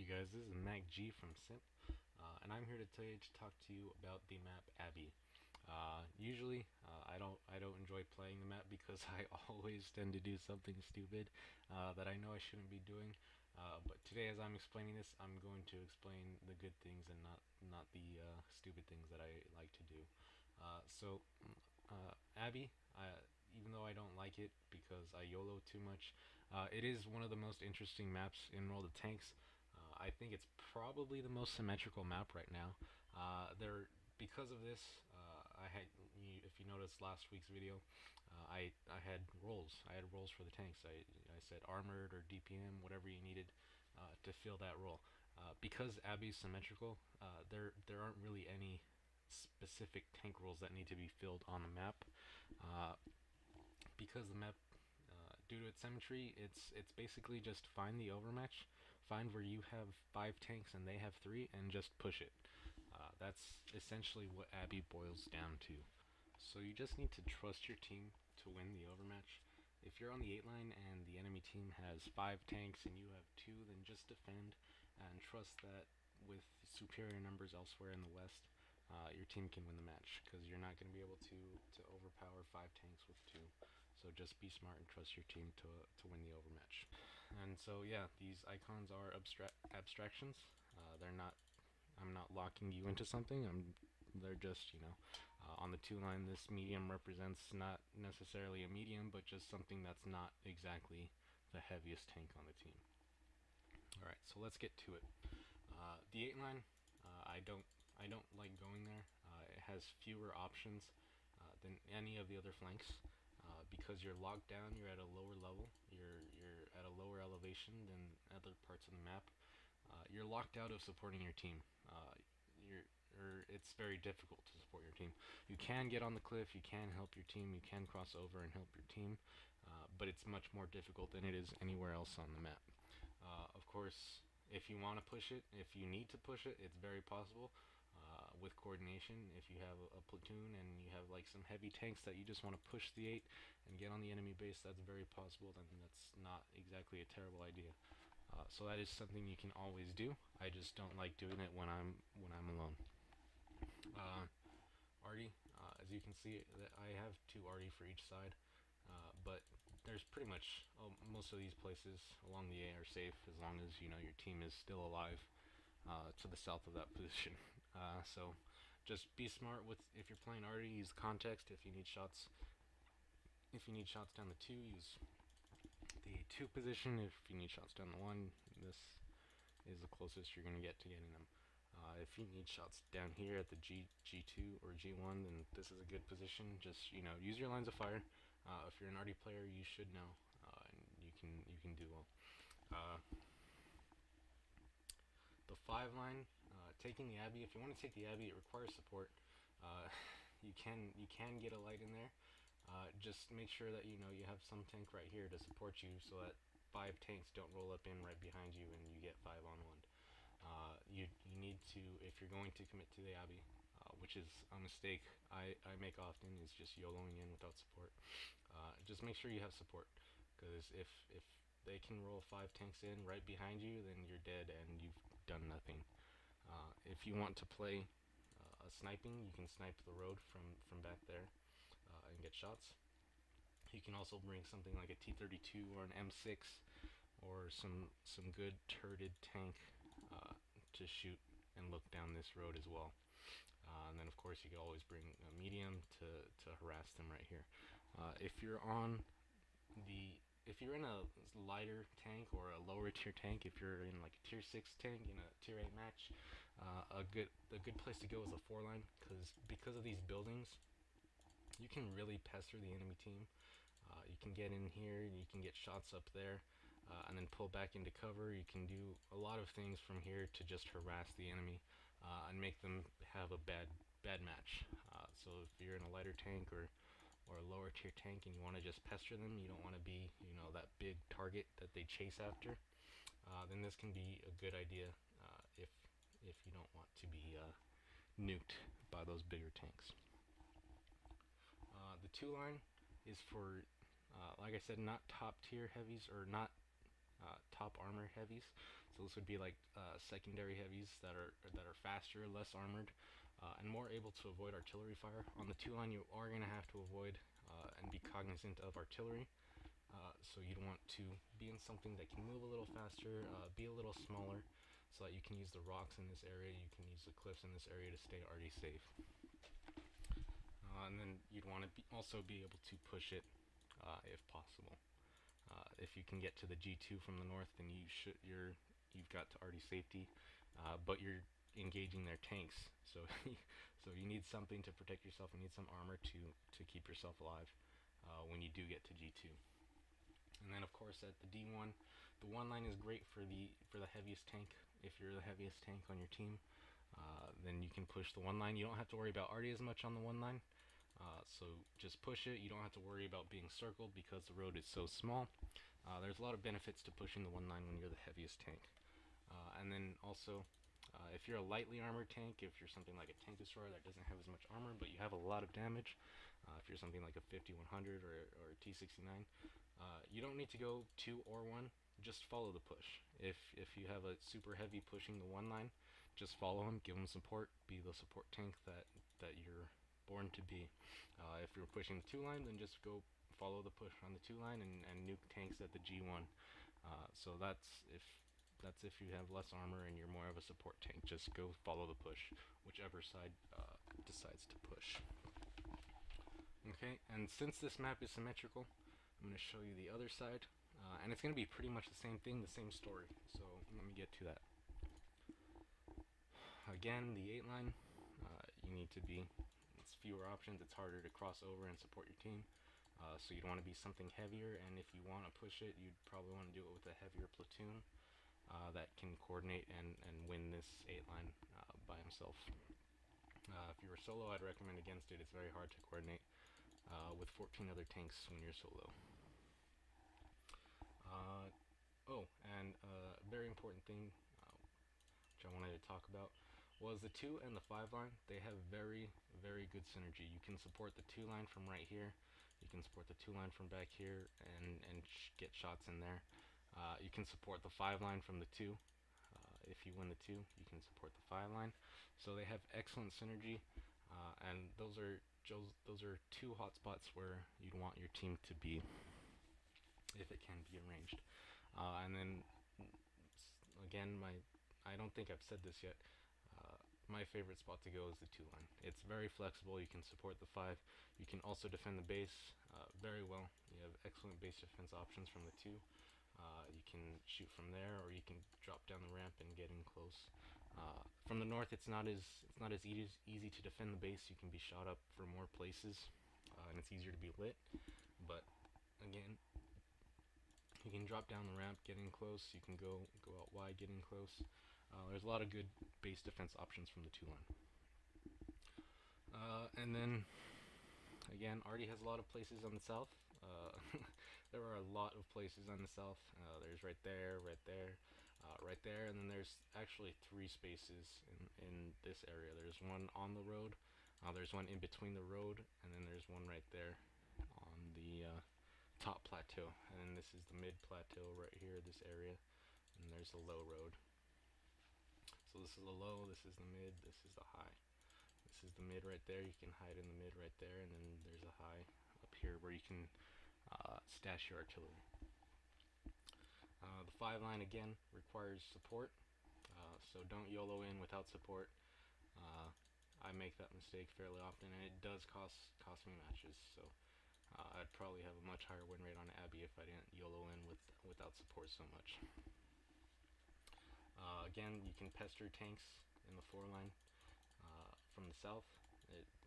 guys, this is Mac G from Simp, and I'm here today to talk to you about the map Abbey. Usually, I don't enjoy playing the map because I always tend to do something stupid that I know I shouldn't be doing. But today, as I'm explaining this, I'm going to explain the good things and not the stupid things that I like to do. Abbey, even though I don't like it because I YOLO too much, it is one of the most interesting maps in World of Tanks. I think it's probably the most symmetrical map right now. Because of this, if you noticed last week's video, I had roles. I had roles for the tanks. I said armored or DPM, whatever you needed to fill that role. Because Abbey's symmetrical, there aren't really any specific tank roles that need to be filled on the map. Because the map, due to its symmetry, it's basically just find the overmatch, find where you have 5 tanks and they have 3, and just push it. That's essentially what Abbey boils down to. So you just need to trust your team to win the overmatch. If you're on the 8 line and the enemy team has 5 tanks and you have 2, then just defend and trust that with superior numbers elsewhere in the west, your team can win the match, because you're not going to be able to overpower 5 tanks with 2. So just be smart and trust your team to win the overmatch. And so yeah, these icons are abstractions. They're not. I'm not locking you into something. They're just, on the 2 line, this medium represents not necessarily a medium, but just something that's not exactly the heaviest tank on the team. All right, so let's get to it. The 8 line, I don't like going there. It has fewer options than any of the other flanks. Because you're locked down, you're at a lower level, you're at a lower elevation than other parts of the map. You're locked out of supporting your team. It's very difficult to support your team. You can get on the cliff, you can help your team, you can cross over and help your team, but it's much more difficult than it is anywhere else on the map. Of course, if you want to push it, if you need to push it, it's very possible. With coordination, if you have a platoon and you have like some heavy tanks that you just want to push the 8 and get on the enemy base, that's very possible. Then that's not exactly a terrible idea. So that is something you can always do. I just don't like doing it when I'm alone. Arty, as you can see, I have 2 Arty for each side, but there's pretty much most of these places along the A are safe as long as your team is still alive. To the south of that position. So just be smart with, if you're playing Arty, use context. If you need shots down the 2, use the 2 position. If you need shots down the 1, this is the closest you're going to get to getting them. If you need shots down here at the G2 or G1, then this is a good position. Just use your lines of fire. If you're an Arty player, you should know, and you can do well. The 5 line, taking the Abbey. If you want to take the Abbey, it requires support. You can get a light in there. Just make sure that you have some tank right here to support you, so that 5 tanks don't roll up in right behind you and you get 5 on 1. You need to, if you're going to commit to the Abbey, which is a mistake I make often, is just YOLOing in without support. Just make sure you have support, because if they can roll 5 tanks in right behind you, then you're dead and you've done nothing. If you want to play a sniping, you can snipe the road from back there and get shots. You can also bring something like a T-32 or an M6 or some good turreted tank to shoot and look down this road as well. And then of course you could always bring a medium to harass them right here. If you're in a lighter tank or a lower tier tank, if you're in like a tier 6 tank in a tier 8 match, a good place to go is a 4 line, because of these buildings, you can really pester the enemy team. You can get in here, you can get shots up there, and then pull back into cover. You can do a lot of things from here to just harass the enemy and make them have a bad match. So if you're in a lighter tank or a lower tier tank and you want to just pester them, you don't want to be that big target that they chase after, then this can be a good idea if you don't want to be nuked by those bigger tanks. The 2 line is for, like I said, not top tier heavies, or not top armor heavies. So this would be like secondary heavies that are faster, less armored, and more able to avoid artillery fire. On the 2 line, you are going to have to avoid and be cognizant of artillery. So you'd want to be in something that can move a little faster, be a little smaller, so that you can use the rocks in this area, you can use the cliffs in this area to stay already safe. And then you'd want to also be able to push it if possible. If you can get to the G2 from the north, then you've got to already safety, but you're engaging their tanks, so so you need something to protect yourself. You need some armor to keep yourself alive when you do get to G2. And then of course at the D1, the 1 line is great for the heaviest tank. If you're the heaviest tank on your team, then you can push the 1 line. You don't have to worry about arty as much on the 1 line. So just push it. You don't have to worry about being circled because the road is so small. There's a lot of benefits to pushing the 1 line when you're the heaviest tank. And then also, if you're a lightly armored tank, if you're something like a tank destroyer that doesn't have as much armor but you have a lot of damage, if you're something like a 50-100 or a T69, you don't need to go 2 or 1. Just follow the push. If you have a super heavy pushing the 1 line, just follow him, give him support, be the support tank that you're born to be. If you're pushing the 2 line, then just go follow the push on the 2 line and nuke tanks at the G1. So that's if you have less armor and you're more of a support tank. Just go follow the push, whichever side decides to push. Okay, and since this map is symmetrical, I'm going to show you the other side, and it's going to be pretty much the same thing, the same story. So let me get to that. Again, the 8 line, you need to be, it's fewer options, it's harder to cross over and support your team. So you'd want to be something heavier, and if you want to push it, you'd probably want to do it with a heavier platoon that can coordinate and win this 8 line by himself. If you were solo, I'd recommend against it. It's very hard to coordinate with 14 other tanks when you're solo. And a very important thing which I wanted to talk about was the 2 and the 5 line. They have very, very good synergy. You can support the 2 line from right here. You can support the 2 line from back here and get shots in there. You can support the 5 line from the 2. If you win the 2, you can support the 5 line. So they have excellent synergy, and those are 2 hotspots where you'd want your team to be if it can be arranged. And then again, I don't think I've said this yet. My favorite spot to go is the 2 line. It's very flexible. You can support the 5. You can also defend the base very well. You have excellent base defense options from the 2. You can shoot from there, or you can drop down the ramp and get in close. From the north, it's not as easy to defend the base. You can be shot up from more places, and it's easier to be lit. But again, you can drop down the ramp, get in close. You can go out wide, get in close. There's a lot of good base defense options from the 2 line. And then, again, Arty has a lot of places on the south. There are a lot of places on the south. There's right there, right there, and then there's actually 3 spaces in this area. There's one on the road, there's one in between the road, and then there's one right there on the top plateau. And then this is the mid plateau right here, this area, and there's the low road. So this is the low, this is the mid, this is the high. This is the mid right there, you can hide in the mid right there, and then there's a high up here where you can stash your artillery. The 5 line again requires support, so don't YOLO in without support. I make that mistake fairly often, and it does cost me matches, so I'd probably have a much higher win rate on Abbey if I didn't YOLO in without support so much. Again, you can pester tanks in the 4 line from the south. It's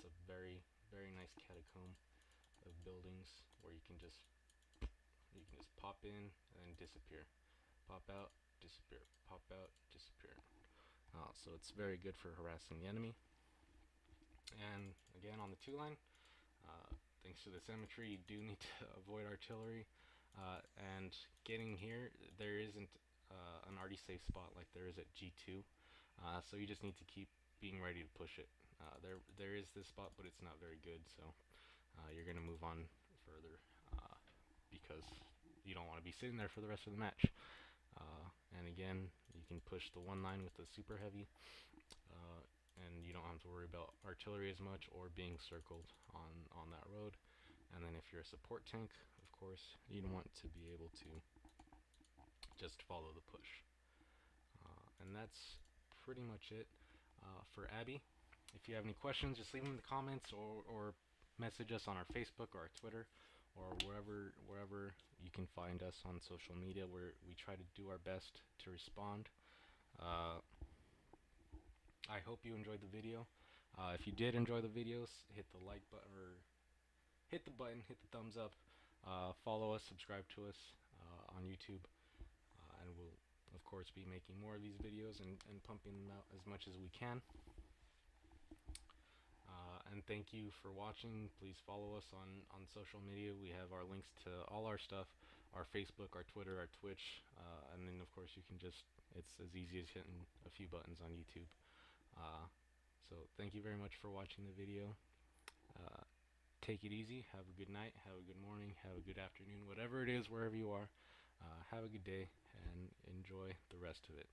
a very, very nice catacomb of buildings where you can just pop in and then disappear, pop out, disappear, pop out, disappear. So it's very good for harassing the enemy. And again, on the 2 line, thanks to the symmetry, you do need to avoid artillery. And getting here, there isn't an already safe spot like there is at G2, so you just need to keep being ready to push it. There is this spot, but it's not very good, so you're going to move on further because you don't want to be sitting there for the rest of the match. And again, you can push the 1-9 with the super heavy, and you don't have to worry about artillery as much or being circled on that road. And then if you're a support tank, of course, you'd want to be able to just follow the push. And that's pretty much it for Abbey. If you have any questions, just leave them in the comments, or message us on our Facebook or our Twitter, or wherever you can find us on social media, where we try to do our best to respond. Uh, I hope you enjoyed the video. If you did enjoy the videos, hit the like button, or hit the button, hit the thumbs up. Follow us, subscribe to us on YouTube, and we'll of course be making more of these videos and pumping them out as much as we can. And thank you for watching. Please follow us on social media. We have our links to all our stuff, our Facebook, our Twitter, our Twitch, and then of course you can just, it's as easy as hitting a few buttons on YouTube. So thank you very much for watching the video. Take it easy. Have a good night, have a good morning, have a good afternoon, whatever it is, wherever you are. Have a good day and enjoy the rest of it.